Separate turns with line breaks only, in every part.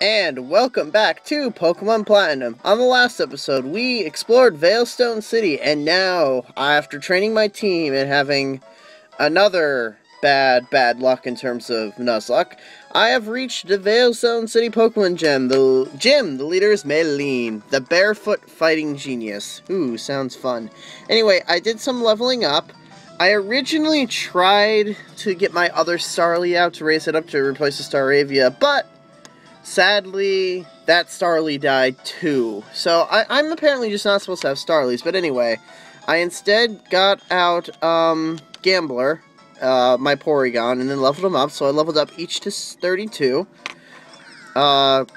And welcome back to Pokemon Platinum. On the last episode, we explored Veilstone City, and now, after training my team and having another bad luck in terms of Nuzlocke, I have reached the Veilstone City Pokemon Gym. The leader is Maylene, the barefoot fighting genius. Ooh, sounds fun. Anyway, I did some leveling up. I originally tried to get my other Starly out to raise it up to replace the Staravia, but sadly, that Starly died too. So, I'm apparently just not supposed to have Starlies. But anyway, I instead got out Gambler, my Porygon, and then leveled him up. So I leveled up each to 32.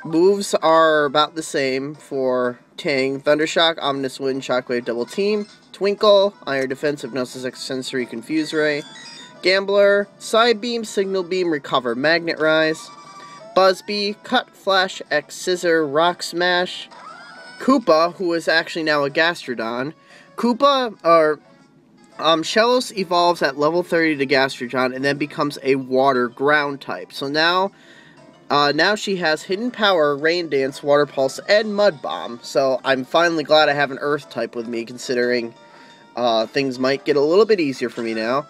Moves are about the same for Ting. Thundershock, Ominous Wind, Shockwave, Double Team. Twinkle, Iron Defense, Hypnosis, Extrasensory, Confuse Ray. Gambler, Side Beam, Signal Beam, Recover, Magnet Rise. Buzzbee, Cut, Flash, X, Scissor, Rock Smash. Koopa, who is actually now a Gastrodon. Shellos evolves at level 30 to Gastrodon and then becomes a water ground type. So now she has Hidden Power, Rain Dance, Water Pulse, and Mud Bomb. So I'm finally glad I have an Earth type with me, considering things might get a little bit easier for me now.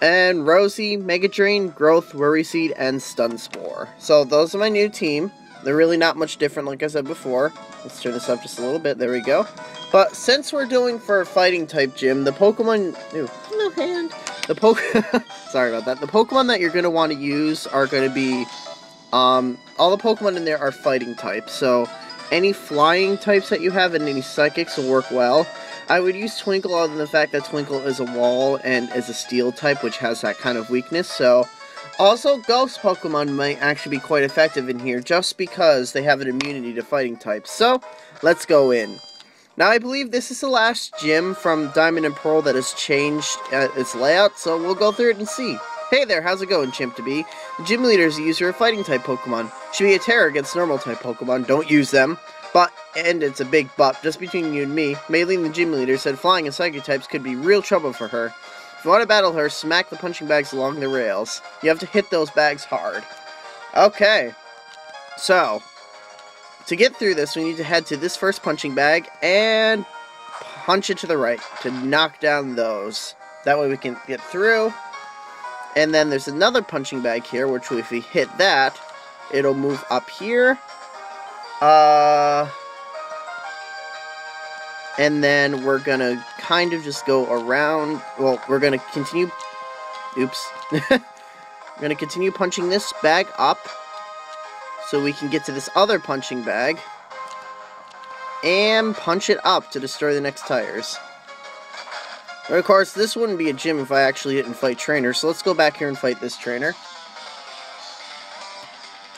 And Rosie, Mega Drain, Growth, Worry Seed, and Stun Spore. So those are my new team. They're really not much different, like I said before. Let's turn this up just a little bit. There we go. But since we're doing for a fighting type gym, the Pokemon... Ew, no hand. Sorry about that. The Pokemon that you're going to want to use are going to be... all the Pokemon in there are fighting types. So any flying types that you have and any psychics will work well. I would use Twinkle other than the fact that Twinkle is a wall and is a steel type, which has that kind of weakness. So, also Ghost Pokemon might actually be quite effective in here just because they have an immunity to fighting types. So, let's go in. Now, I believe this is the last gym from Diamond and Pearl that has changed its layout, so we'll go through it and see. Hey there, how's it going, Chimp-to-be? The gym leader is a user of fighting type Pokemon. Should be a terror against normal type Pokemon. Don't use them. But, and it's a big but, just between you and me, Maylene the gym leader said flying and psychic types could be real trouble for her. If you want to battle her, smack the punching bags along the rails. You have to hit those bags hard. Okay. So, to get through this, we need to head to this first punching bag and punch it to the right to knock down those. That way we can get through. And then there's another punching bag here, which if we hit that, it'll move up here. And then we're gonna kind of just go around. Well, we're gonna continue. Oops. We're gonna continue punching this bag up so we can get to this other punching bag and punch it up to destroy the next tires. And of course, this wouldn't be a gym if I actually didn't fight trainers, so let's go back here and fight this trainer.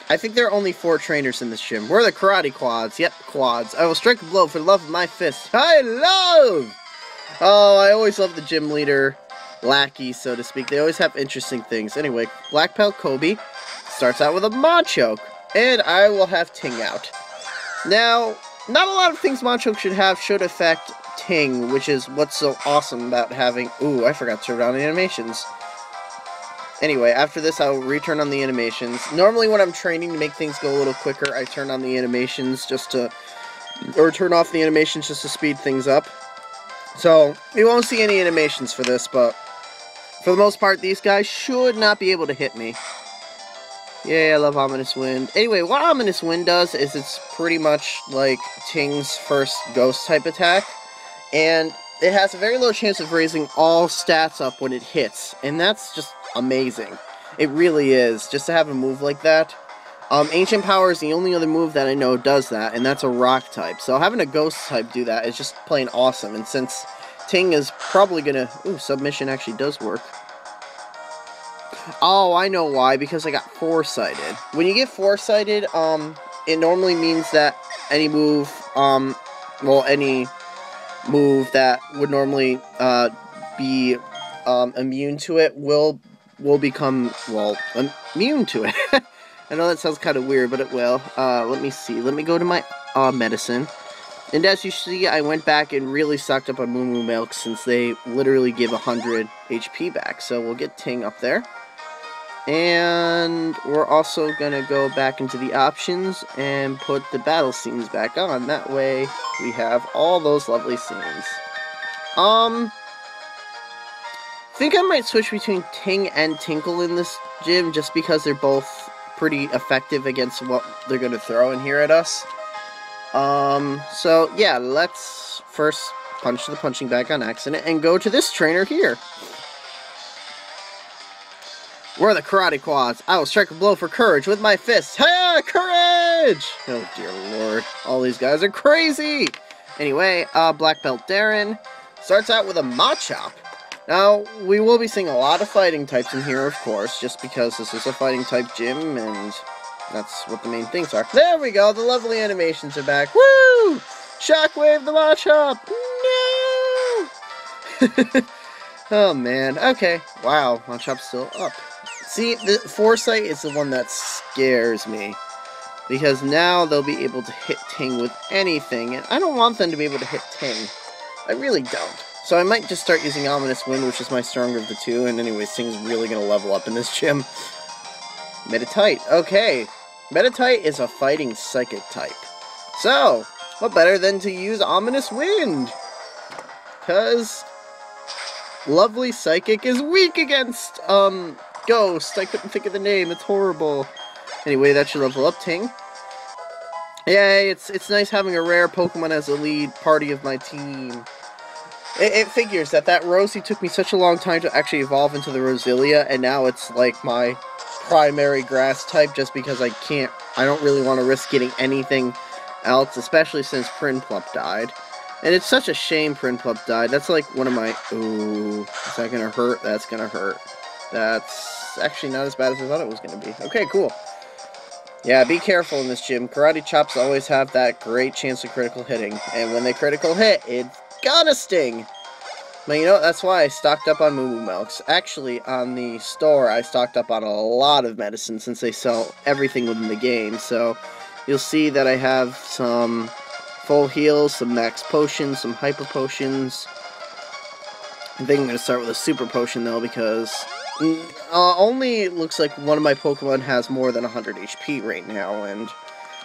I think there are only 4 trainers in this gym. We're the Karate Quads. Yep, Quads. I will strike a blow for the love of my fist. I love! Oh, I always love the gym leader lackey, so to speak. They always have interesting things. Anyway, Black Belt Kobe starts out with a Machoke. And I will have Ting out. Now, not a lot of things Machoke should affect Ting, which is what's so awesome about having... Ooh, I forgot to turn on the animations. Anyway, after this, I'll return on the animations. Normally, when I'm training to make things go a little quicker, I turn on the animations just to... Or turn off the animations just to speed things up. So, you won't see any animations for this, but... For the most part, these guys should not be able to hit me. Yeah, I love Ominous Wind. Anyway, what Ominous Wind does is it's pretty much like Ting's first Ghost-type attack. And it has a very low chance of raising all stats up when it hits. And that's just... amazing. It really is, just to have a move like that. Ancient Power is the only other move that I know does that, and that's a rock type. So having a ghost type do that is just plain awesome, and since Ting is probably gonna... Ooh, Submission actually does work. Oh, I know why, because I got Foresighted. When you get Foresighted, it normally means that any move, any move that would normally, be, immune to it will become, well, immune to it. I know that sounds kind of weird, but it will. Let me see. Let me go to my medicine. And as you see, I went back and really sucked up on Moo Moo Milk since they literally give 100 HP back. So we'll get Ting up there. And we're also going to go back into the options and put the battle scenes back on. That way we have all those lovely scenes. I think I might switch between Ting and Tinkle in this gym just because they're both pretty effective against what they're going to throw in here at us. So yeah, let's first punch the punching bag on accident and go to this trainer here. We're the Karate Quads. I will strike a blow for courage with my fists. Hiya, courage! Oh dear lord, all these guys are crazy! Anyway, Black Belt Darren starts out with a Machop. Now, we will be seeing a lot of fighting types in here, of course, just because this is a fighting type gym, and that's what the main things are. There we go, the lovely animations are back. Woo! Shockwave the Machop! No! Oh man, okay. Wow, Machop's still up. See, the Foresight is the one that scares me. Because now they'll be able to hit Ting with anything, and I don't want them to be able to hit Ting. I really don't. So I might just start using Ominous Wind, which is my stronger of the two, and anyways, Ting's really going to level up in this gym. Metatite, okay. Metatite is a fighting psychic type. So, what better than to use Ominous Wind? Because lovely Psychic is weak against, Ghost. I couldn't think of the name, it's horrible. Anyway, that should level up Ting. Yay, it's nice having a rare Pokemon as a lead party of my team. It figures that Rosie took me such a long time to actually evolve into the Roselia, and now it's like my primary grass type just because I don't really want to risk getting anything else, especially since Prinplup died. And it's such a shame Prinplup died. That's like one of my... Ooh, is that going to hurt? That's going to hurt. That's actually not as bad as I thought it was going to be. Okay, cool. Yeah, be careful in this gym. Karate Chops always have that great chance of critical hitting. And when they critical hit, it's gonna sting! But you know what? That's why I stocked up on Moo Moo Milks. Actually, on the store, I stocked up on a lot of medicine since they sell everything within the game. So, you'll see that I have some full heals, some max potions, some hyper potions. I think I'm going to start with a super potion though, because only looks like one of my Pokemon has more than 100 HP right now, and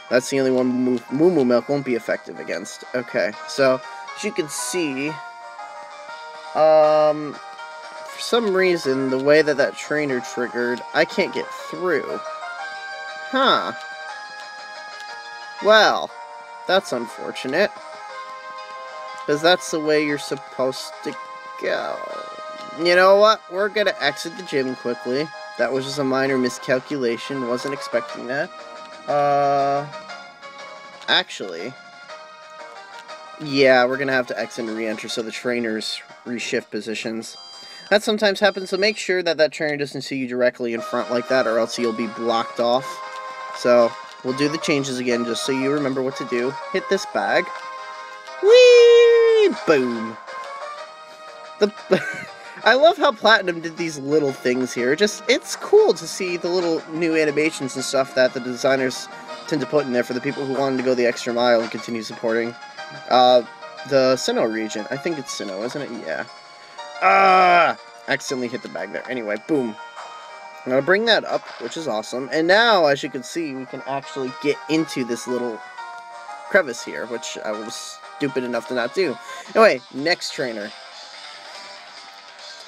that's the only one Moo Moo Milk won't be effective against. Okay, so as you can see, for some reason, the way that trainer triggered, I can't get through. Huh. Well, that's unfortunate, because that's the way you're supposed to go. You know what? We're gonna exit the gym quickly. That was just a minor miscalculation. Wasn't expecting that. Actually, yeah, we're gonna have to exit and re-enter so the trainers reshift positions. That sometimes happens, so make sure that trainer doesn't see you directly in front like that, or else you'll be blocked off. So, we'll do the changes again just so you remember what to do. Hit this bag. Whee! Boom! I love how Platinum did these little things here. It's cool to see the little new animations and stuff that the designers tend to put in there for the people who wanted to go the extra mile and continue supporting the Sinnoh region. I think it's Sinnoh, isn't it? Yeah. Accidentally hit the bag there. Anyway, boom. I'm going to bring that up, which is awesome. And now, as you can see, we can actually get into this little crevice here, which I was stupid enough to not do. Anyway, next trainer.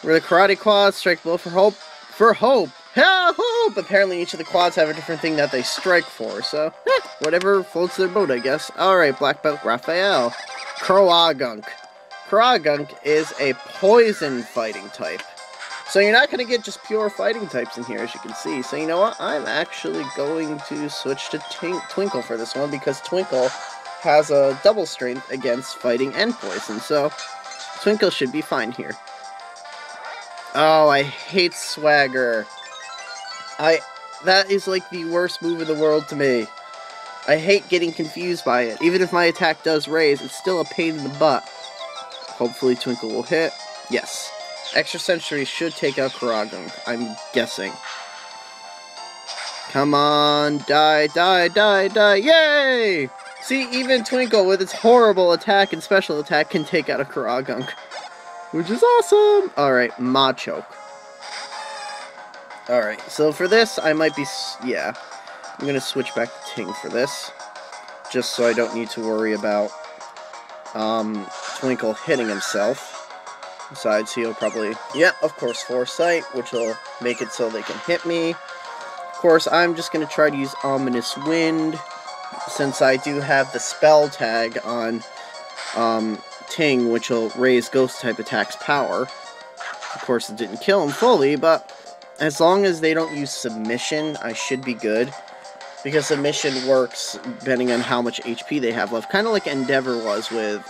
We're the Karate Quads, strike blow for hope. For hope! Yeah, hope! Apparently each of the quads have a different thing that they strike for, so, whatever floats their boat, I guess. Alright, Black Belt Raphael. Croagunk. Croagunk is a poison fighting type. So you're not going to get just pure fighting types in here, as you can see. So you know what? I'm actually going to switch to Twinkle for this one, because Twinkle has a double strength against fighting and poison. So Twinkle should be fine here. Oh, I hate Swagger. That is like the worst move in the world to me. I hate getting confused by it. Even if my attack does raise, it's still a pain in the butt. Hopefully Twinkle will hit. Yes. Extra Sensory should take out Croagunk, I'm guessing. Come on, die, die, die, die, yay! See, even Twinkle with its horrible attack and special attack can take out a Croagunk. Which is awesome! Alright, Machoke. Alright, so for this, I might be... yeah. I'm gonna switch back to Ting for this. Just so I don't need to worry about Twinkle hitting himself. Besides, he'll probably... yeah, of course, Foresight, which will make it so they can hit me. Of course, I'm just going to try to use Ominous Wind, since I do have the spell tag on Ting, which will raise Ghost-type attacks power. Of course, it didn't kill him fully, but as long as they don't use Submission, I should be good. Because Submission works depending on how much HP they have left. Kind of like Endeavor was with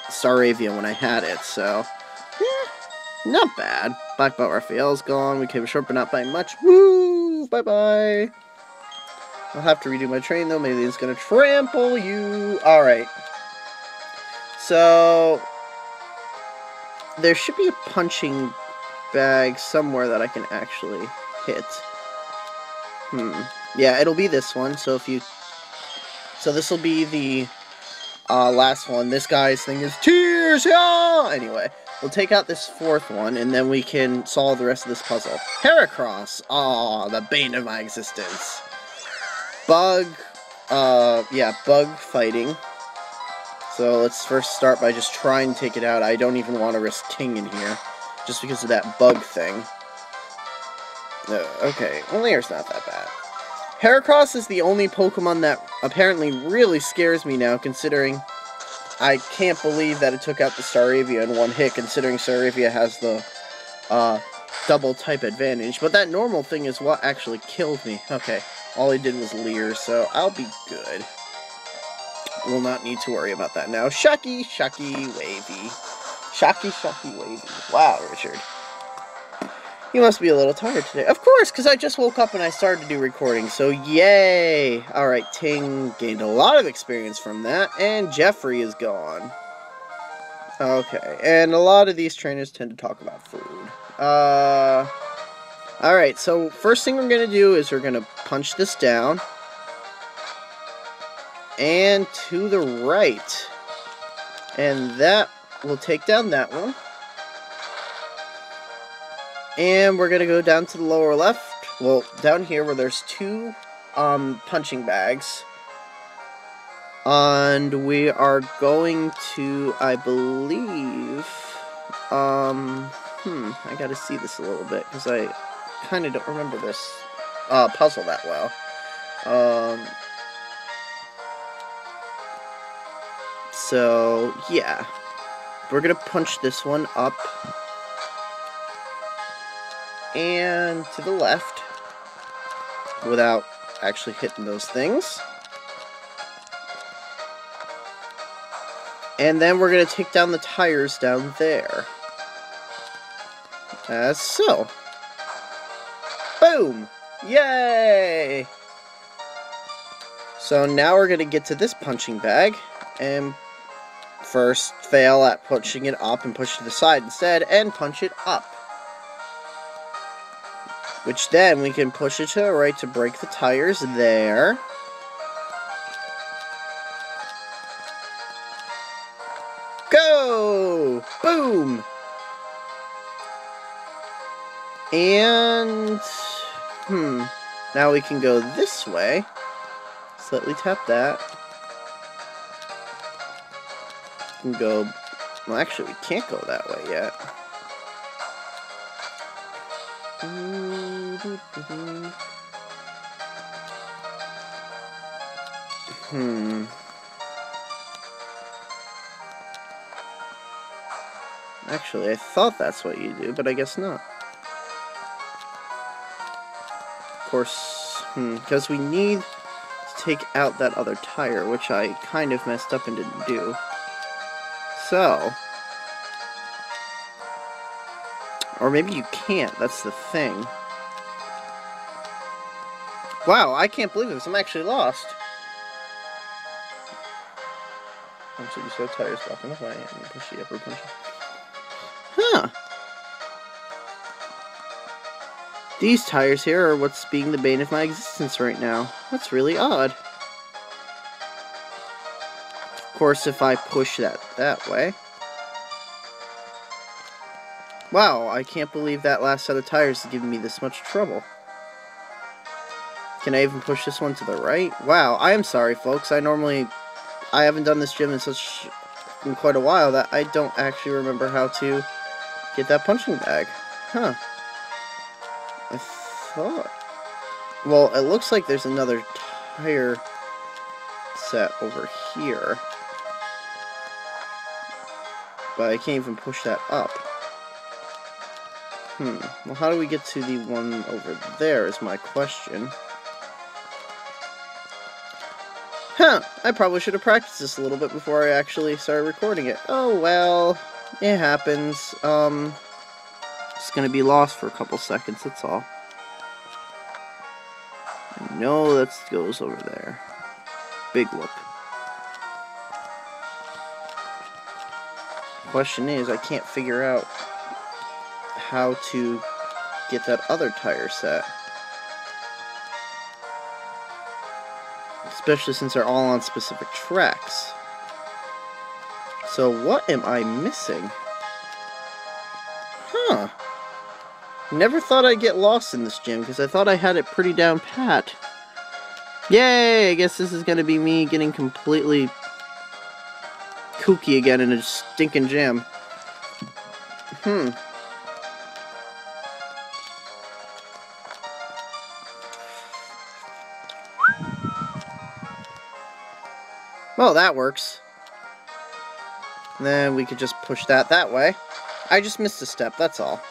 Staravia when I had it, so... yeah, not bad. Black Belt Raphael's gone. We came short, but not by much. Woo! Bye-bye. I'll have to redo my train, though. Maybe it's going to trample you. Alright. So... there should be a punching bag somewhere that I can actually hit. Yeah, it'll be this one, so if you... so this will be the last one. This guy's thing is tears, yeah! Anyway, we'll take out this fourth one, and then we can solve the rest of this puzzle. Heracross! Aw, the bane of my existence. Bug, yeah, bug fighting. So let's first start by just trying to take it out. I don't even want to risk Ting in here, just because of that bug thing. Okay, well, Leer's not that bad. Heracross is the only Pokemon that apparently really scares me now, considering I can't believe that it took out the Staravia in one hit, considering Staravia has the double type advantage. But that normal thing is what actually killed me. Okay, all he did was Leer, so I'll be good. We'll not need to worry about that now. Shucky, Shucky, Wavy. Shucky, Shucky, Wavy. Wow, Richard. You must be a little tired today. Of course, because I just woke up and I started to do recording, so yay! Alright, Ting gained a lot of experience from that, and Jeffrey is gone. Okay, and a lot of these trainers tend to talk about food. Alright, so first thing we're going to do is we're going to punch this down. And to the right. And that will take down that one. And we're going to go down to the lower left. Well, down here where there's two punching bags. And we are going to, I believe... I gotta see this a little bit, because I kind of don't remember this puzzle that well. So, yeah. We're gonna punch this one up. And to the left, without actually hitting those things. And then we're going to take down the tires down there. As so. Boom! Yay! So now we're going to get to this punching bag, and first fail at pushing it up and push to the side instead, and punch it up. Which then we can push it to the right to break the tires there. Go! Boom! And... now we can go this way. Slightly tap that. We can go... well, actually, we can't go that way yet. Actually, I thought that's what you do, but I guess not. Of course, because we need to take out that other tire, which I kind of messed up and didn't do. So... or maybe you can't, that's the thing. Wow, I can't believe this, I'm actually lost. So you saw tires blocking the way and push the upper punch. Huh. These tires here are what's being the bane of my existence right now. That's really odd. Of course, if I push that way. Wow, I can't believe that last set of tires is giving me this much trouble. Can I even push this one to the right? Wow, I am sorry, folks. I haven't done this gym in quite a while that I don't actually remember how to get that punching bag. Huh. I thought... Well, it looks like there's another tire set over here. But I can't even push that up. Well, how do we get to the one over there is my question. I probably should have practiced this a little bit before I actually started recording it. Oh well, it happens. It's gonna be lost for a couple seconds, that's all. I know that goes over there. Big whoop. Question is, I can't figure out how to get that other tire set. Especially since they're all on specific tracks. So what am I missing? Huh. Never thought I'd get lost in this gym, because I thought I had it pretty down pat. Yay! I guess this is going to be me getting completely kooky again in a stinking gym. Well, that works. Then we could just push that way. I just missed a step, that's all.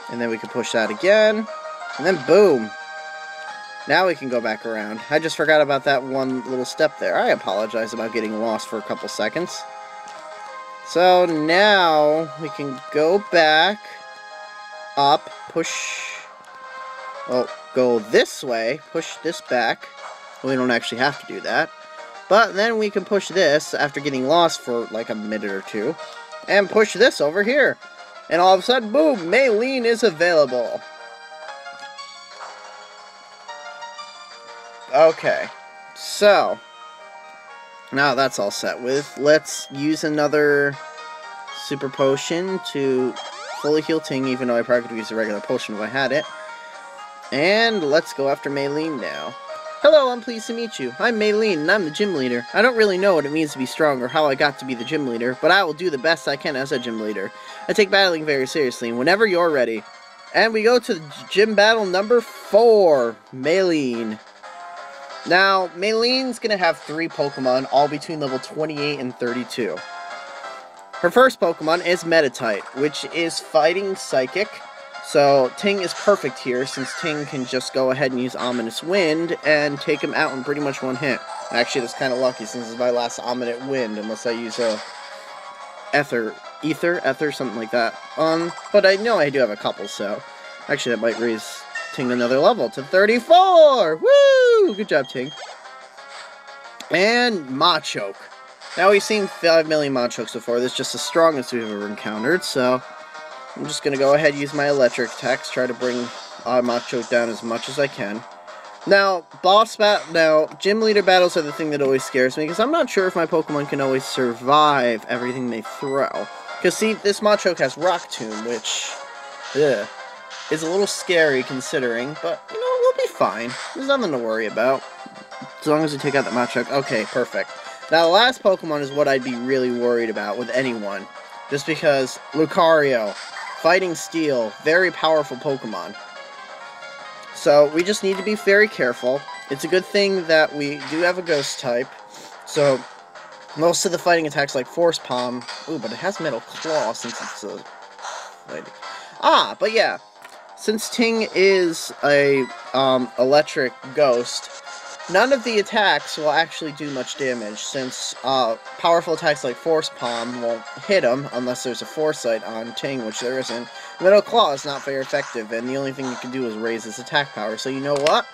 And then we can push that again. And then boom! Now we can go back around. I just forgot about that one little step there. I apologize about getting lost for a couple seconds. So now we can go back, up, push, well, go this way, push this back. We don't actually have to do that. But then we can push this after getting lost for like a minute or two. And push this over here. And all of a sudden, boom, Maylene is available. Okay, so now that's all set with. Let's use another super potion to fully heal Ting, even though I probably could use a regular potion if I had it. And let's go after Maylene now. Hello, I'm pleased to meet you. I'm Maylene, and I'm the gym leader. I don't really know what it means to be strong or how I got to be the gym leader, but I will do the best I can as a gym leader. I take battling very seriously, whenever you're ready. And we go to gym battle number 4, Maylene. Now, Maylene's going to have 3 Pokemon, all between level 28 and 32. Her first Pokemon is Magnemite, which is Fighting Psychic. So, Ting is perfect here, since Ting can just go ahead and use Ominous Wind and take him out in pretty much one hit. Actually, that's kind of lucky, since it's my last Ominous Wind, unless I use a Ether, something like that. But I know I do have a couple, so actually that might raise Ting another level to 34! Woo! Good job, Ting. And Machoke. Now, we've seen 5 million Machokes before. This is just the strongest we've ever encountered, so I'm just going to go ahead and use my electric attacks, try to bring Machoke down as much as I can. Now, gym leader battles are the thing that always scares me, because I'm not sure if my Pokemon can always survive everything they throw. Because, see, this Machoke has Rock Tomb, which is a little scary considering, but, you know, we'll be fine. There's nothing to worry about, as long as we take out the Machoke. Okay, perfect. Now, the last Pokemon is what I'd be really worried about with anyone, just because Lucario, Fighting Steel, very powerful Pokemon. So, we just need to be very careful. It's a good thing that we do have a Ghost type, so most of the fighting attacks like Force Palm, ooh, but it has Metal Claw since it's a fighting. But yeah, since Ting is a electric ghost, none of the attacks will actually do much damage, since powerful attacks like Force Palm won't hit him unless there's a Foresight on Ting, which there isn't. Metal Claw is not very effective, and the only thing you can do is raise his attack power. So you know what?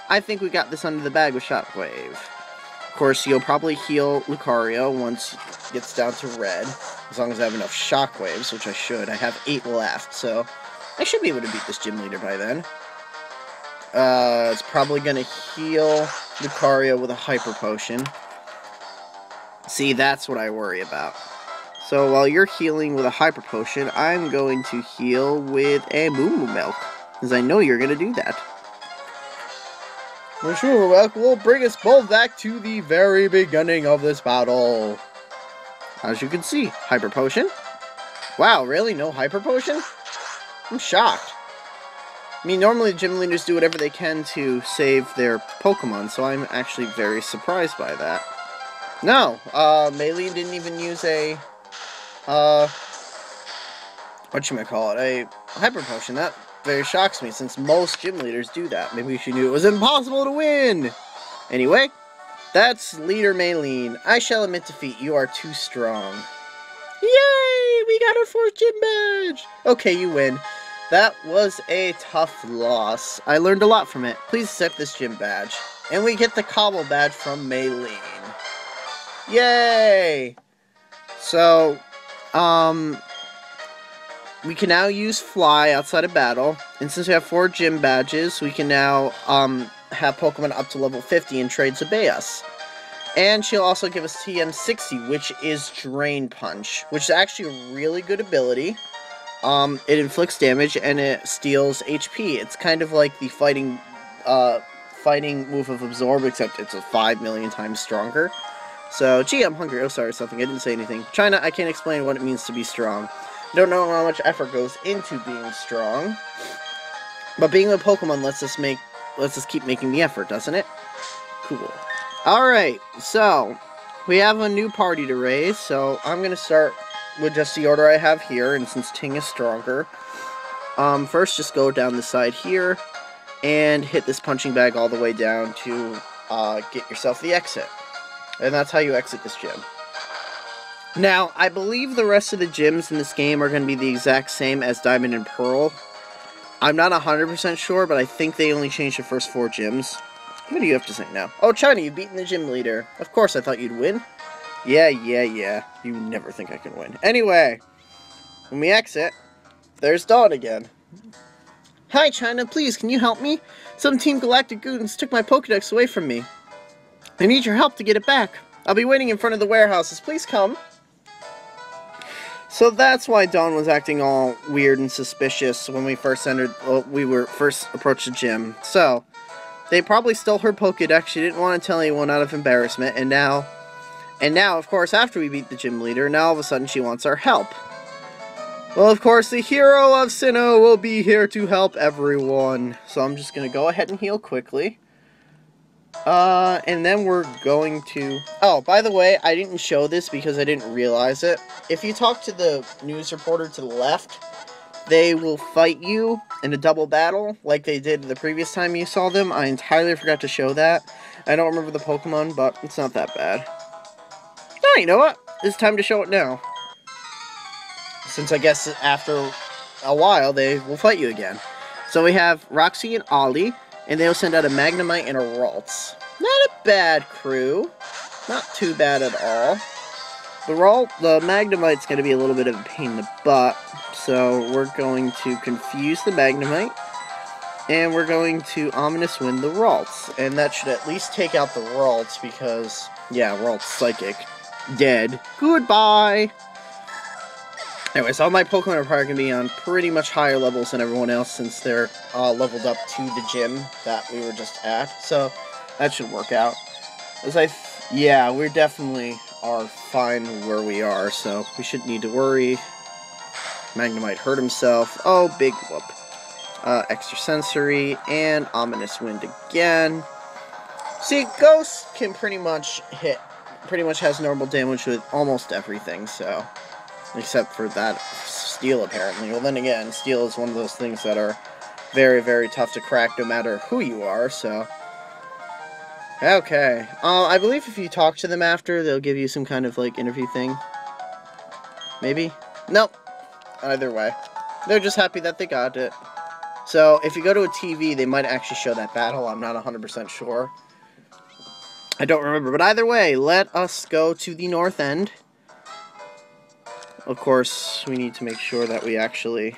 I think we got this under the bag with Shockwave. Of course, you'll probably heal Lucario once it gets down to red, as long as I have enough Shockwaves, which I should. I have 8 left, so I should be able to beat this gym leader by then. It's probably going to heal Lucario with a Hyper Potion. See, that's what I worry about. So while you're healing with a Hyper Potion, I'm going to heal with a Moo Moo Milk, because I know you're going to do that. Well, sure, we'll bring us both back to the very beginning of this battle. As you can see, Hyper Potion. Wow, really? No Hyper Potion? I'm shocked. I mean, normally gym leaders do whatever they can to save their Pokemon, so I'm actually very surprised by that. No, Maylene didn't even use a, whatchamacallit, a Hyper Potion. That very shocks me, since most gym leaders do that. Maybe she knew it was impossible to win! Anyway, that's Leader Maylene. I shall admit defeat. You are too strong. Yay! We got our 4th gym badge! Okay, you win. That was a tough loss. I learned a lot from it. Please accept this gym badge. And we get the Cobble badge from Maylene. Yay! So, we can now use Fly outside of battle. And since we have 4 gym badges, we can now, have Pokemon up to level 50 and trades obey us. And she'll also give us TM60, which is Drain Punch, which is actually a really good ability. It inflicts damage and it steals HP. It's kind of like the fighting move of Absorb, except it's a 5 million times stronger. So, gee, I'm hungry. Oh, sorry, something. I didn't say anything. China, I can't explain what it means to be strong. I don't know how much effort goes into being strong. But being a Pokemon lets us keep making the effort, doesn't it? Cool. Alright, so, we have a new party to raise, so I'm going to start with just the order I have here, and since Ting is stronger, first just go down the side here, and hit this punching bag all the way down to get yourself the exit. And that's how you exit this gym. Now, I believe the rest of the gyms in this game are going to be the exact same as Diamond and Pearl. I'm not 100% sure, but I think they only changed the first 4 gyms. What do you have to say now? Oh, China, you've beaten the gym leader. Of course, I thought you'd win. Yeah. You never think I can win. Anyway, when we exit, there's Dawn again. Hi, China, please, can you help me? Some Team Galactic Goons took my Pokedex away from me. I need your help to get it back. I'll be waiting in front of the warehouses. Please come. So that's why Dawn was acting all weird and suspicious when we first approached the gym. So, they probably stole her Pokedex. She didn't want to tell anyone out of embarrassment, and now, of course, after we beat the gym leader, now all of a sudden she wants our help. Well, of course, the hero of Sinnoh will be here to help everyone. So I'm just going to go ahead and heal quickly. And then we're going to... Oh, by the way, I didn't show this because I didn't realize it. If you talk to the news reporter to the left, they will fight you in a double battle like they did the previous time you saw them. I entirely forgot to show that. I don't remember the Pokemon, but it's not that bad. Oh, you know what? It's time to show it now. Since I guess after a while, they will fight you again. So we have Roxy and Ollie, and they'll send out a Magnemite and a Ralts. Not a bad crew. Not too bad at all. The Magnemite's going to be a little bit of a pain in the butt, so we're going to confuse the Magnemite, and we're going to Ominous Wind the Ralts, and that should at least take out the Ralts, because, yeah, Ralts Psychic. Dead. Goodbye! Anyways, all my Pokemon are probably going to be on pretty much higher levels than everyone else, since they're leveled up to the gym that we were just at, so that should work out. Yeah, we definitely are fine where we are, so we shouldn't need to worry. Magnemite hurt himself. Oh, big whoop. Extrasensory, and Ominous Wind again. See, Ghost can pretty much has normal damage with almost everything, so... Except for that Steel, apparently. Well, then again, Steel is one of those things that are very, very tough to crack no matter who you are, so... Okay. I believe if you talk to them after, they'll give you some kind of, like, interview thing. Maybe? Nope. Either way. They're just happy that they got it. So, if you go to a TV, they might actually show that battle. I'm not 100% sure. I don't remember. But either way, let us go to the north end. Of course, we need to make sure that we actually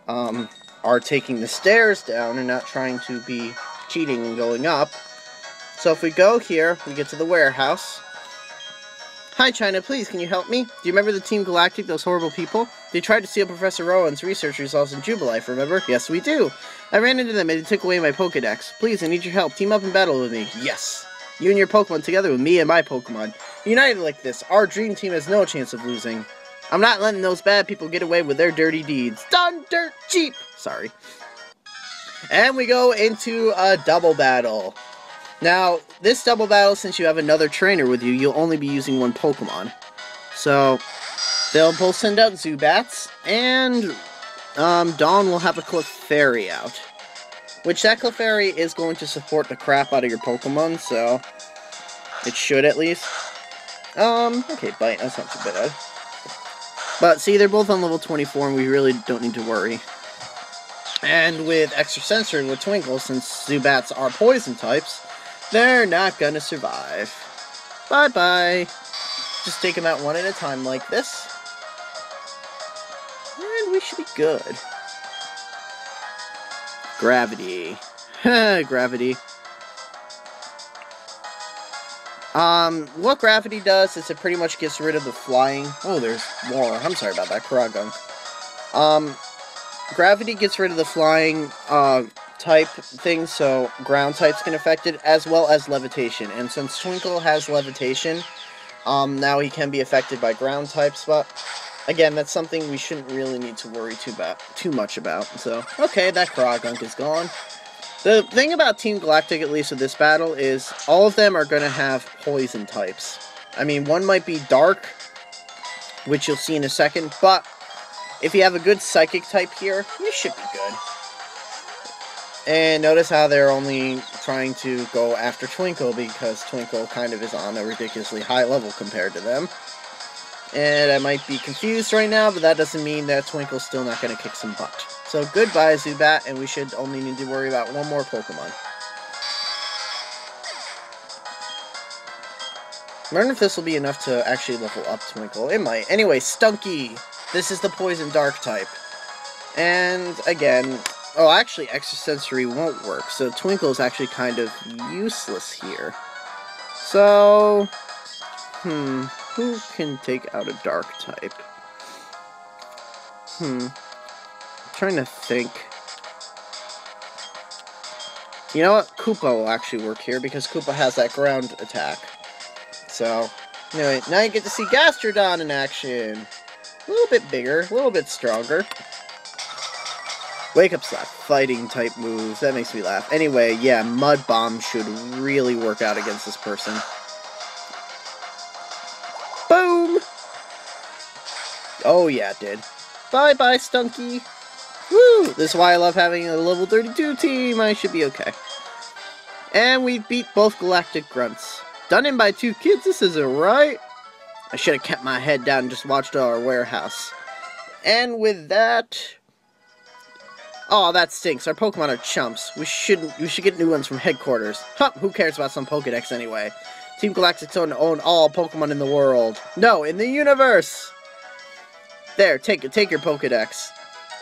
are taking the stairs down and not trying to be cheating and going up. So if we go here, we get to the warehouse. Hi, China, please, can you help me? Do you remember the Team Galactic, those horrible people? They tried to steal Professor Rowan's research results in Jubilife, remember? Yes, we do. I ran into them and they took away my Pokedex. Please, I need your help. Team up and battle with me. Yes. You and your Pokemon together with me and my Pokemon. United like this, our dream team has no chance of losing. I'm not letting those bad people get away with their dirty deeds. Done dirt cheap! Sorry. And we go into a double battle. Now, this double battle, since you have another trainer with you, you'll only be using one Pokemon. So, they'll both send out Zubats, and Dawn will have a Clefairy out. Which, that Clefairy is going to support the crap out of your Pokemon, so it should at least. Okay, Bite, that's not too bad. But, see, they're both on level 24, and we really don't need to worry. And with Extra Sensory with Twinkle, since Zubats are poison types, they're not gonna survive. Bye-bye. Just take them out one at a time like this. And we should be good. Gravity. Gravity. What Gravity does is it pretty much gets rid of the flying... Oh, there's more. I'm sorry about that, Croagunk. Gravity gets rid of the flying, type thing, so ground types can affect it, as well as levitation. And since Twinkle has levitation, now he can be affected by ground types, but again, that's something we shouldn't really need to worry too much about. So, okay, that Croagunk is gone. The thing about Team Galactic, at least with this battle, is all of them are going to have poison types. I mean, one might be dark, which you'll see in a second, but if you have a good psychic type here, you should be good. And notice how they're only trying to go after Twinkle because Twinkle kind of is on a ridiculously high level compared to them. And I might be confused right now, but that doesn't mean that Twinkle's still not going to kick some butt. So goodbye, Zubat, and we should only need to worry about one more Pokemon. I wonder if this will be enough to actually level up Twinkle. It might. Anyway, Stunky. This is the Poison Dark type. And again... Oh, actually, Extrasensory won't work, so Twinkle is actually kind of useless here. So, who can take out a Dark type? I'm trying to think. You know what? Koopa will actually work here, because Koopa has that ground attack. So, anyway, now you get to see Gastrodon in action. A little bit bigger, a little bit stronger. Wake Up Slap, fighting type moves. That makes me laugh. Anyway, yeah, Mud Bomb should really work out against this person. Boom! Oh yeah, it did. Bye-bye, Stunky. Woo! This is why I love having a level 32 team. I should be okay. And we beat both Galactic Grunts. Done in by 2 kids, this isn't right. I should have kept my head down and just watched our warehouse. And with that... Oh, that stinks. Our Pokemon are chumps. We should get new ones from headquarters. Huh, who cares about some Pokedex anyway? Team Galactic's own all Pokemon in the world. No, in the universe! There, take your Pokedex.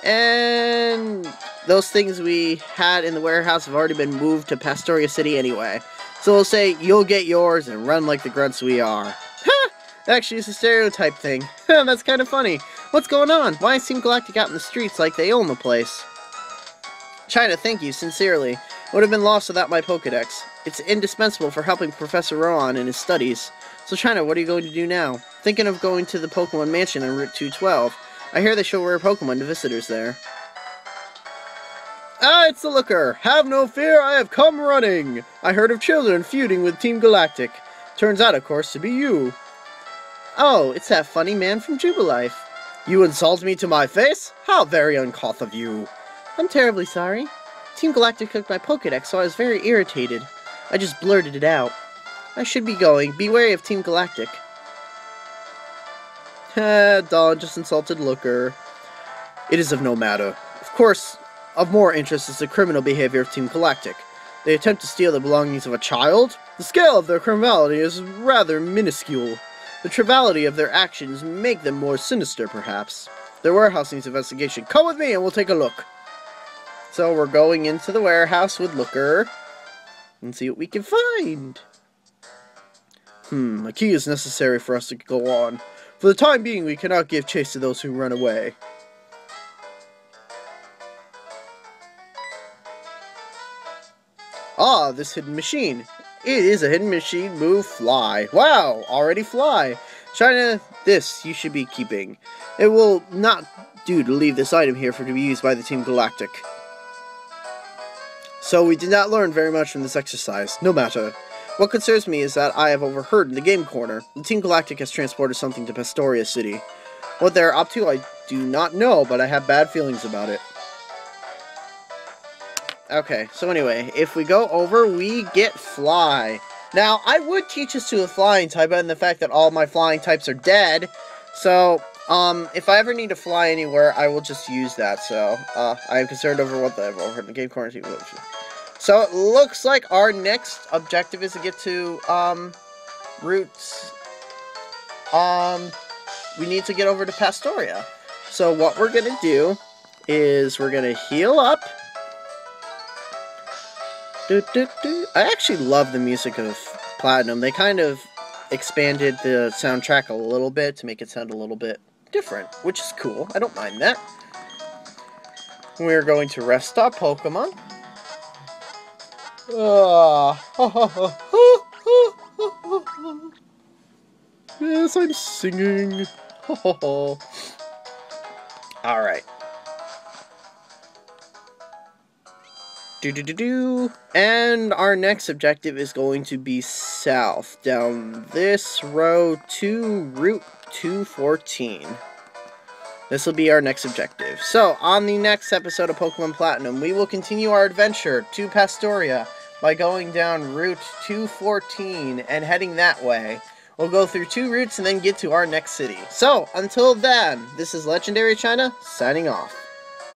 And those things we had in the warehouse have already been moved to Pastoria City anyway. So we'll say, you'll get yours and run like the grunts we are. Ha! Actually, it's a stereotype thing. That's kind of funny. What's going on? Why is Team Galactic out in the streets like they own the place? China, thank you, sincerely. Would have been lost without my Pokedex. It's indispensable for helping Professor Rowan in his studies. So China, what are you going to do now? Thinking of going to the Pokemon Mansion on Route 212. I hear they show rare Pokemon to visitors there. Ah, it's the Looker! Have no fear, I have come running! I heard of children feuding with Team Galactic. Turns out, of course, to be you. Oh, it's that funny man from Jubilife. You insult me to my face? How very uncouth of you. I'm terribly sorry. Team Galactic took my Pokedex, so I was very irritated. I just blurted it out. I should be going. Be wary of Team Galactic. Dawn just insulted Looker. It is of no matter. Of course, of more interest is the criminal behavior of Team Galactic. They attempt to steal the belongings of a child? The scale of their criminality is rather minuscule. The triviality of their actions make them more sinister, perhaps. Their warehouse needs investigation. Come with me and we'll take a look. So we're going into the warehouse with Looker and see what we can find. A key is necessary for us to go on. For the time being, we cannot give chase to those who run away. Ah, this hidden machine. It is a hidden machine. Move, fly. Wow, already fly. China, this you should be keeping. It will not do to leave this item here for to be used by the Team Galactic. So we did not learn very much from this exercise. No matter. What concerns me is that I have overheard in the game corner. The Team Galactic has transported something to Pastoria City. What they're up to, I do not know, but I have bad feelings about it. Okay, so anyway, if we go over, we get Fly. Now, I would teach this to a flying type, and the fact that all my flying types are dead. So, if I ever need to fly anywhere, I will just use that. So, I am concerned over what I've overheard in the game corner. So, it looks like our next objective is to get to, Route... we need to get over to Pastoria. So, what we're gonna do is we're gonna heal up. I actually love the music of Platinum. They kind of expanded the soundtrack a little bit to make it sound a little bit different, which is cool. I don't mind that. We're going to rest our Pokemon. Yes, I'm singing. Alright. And our next objective is going to be south, down this road to Route 214. This will be our next objective. So, on the next episode of Pokemon Platinum, we will continue our adventure to Pastoria by going down Route 214 and heading that way. We'll go through 2 routes and then get to our next city. So, until then, this is Legendary China, signing off.